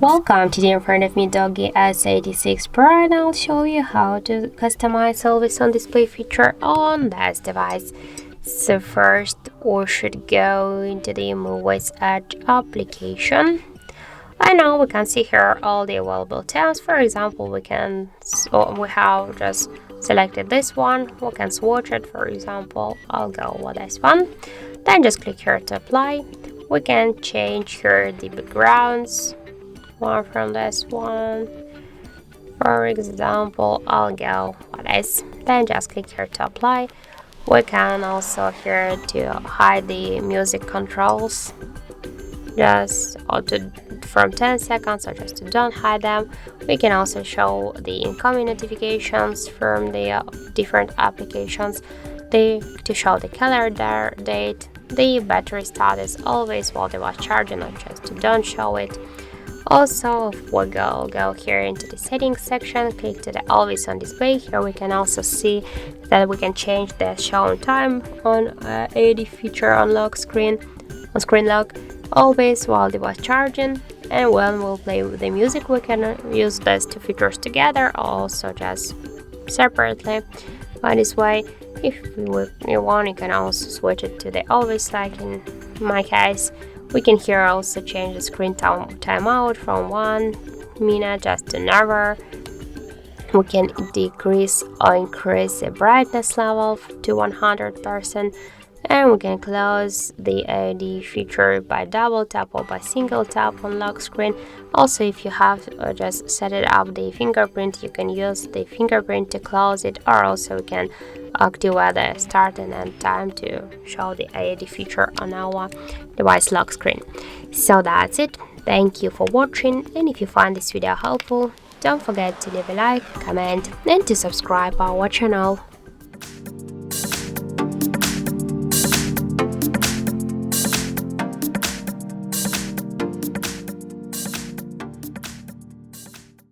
Welcome, today in front of me Doogee S86 Pro, and I'll show you how to customize always on display feature on this device. So first we should go into the Muviz Edge application, and now we can see here all the available tabs. For example, we have just selected this one, we can swatch it. For example, I'll go with this one, then just click here to apply. We can change here the backgrounds, one from this one. For example, I'll go with this, then just click here to apply. We can also here to hide the music controls, just from 10 seconds, or just to don't hide them. We can also show the incoming notifications from the different applications, to show the color date, the battery status always while the watch charging, or just to don't show it. Also, if we go here into the settings section, click to the always on display. Here we can also see that we can change the showing time on AD feature on screen lock, always while the watch charging. And when we'll play with the music, we can use these two features together, also just separately. By this way, if you want, you can also switch it to the always, like in my case. We can here also change the screen timeout from 1 minute just to never. We can decrease or increase the brightness level to 100%, and we can close the AD feature by double tap or by single tap on lock screen. Also, if you have just set it up the fingerprint, you can use the fingerprint to close it, or also we can activate the start and end time to show the AD feature on our device lock screen. So that's it. Thank you for watching, and if you find this video helpful, don't forget to leave a like, comment, and to subscribe our channel.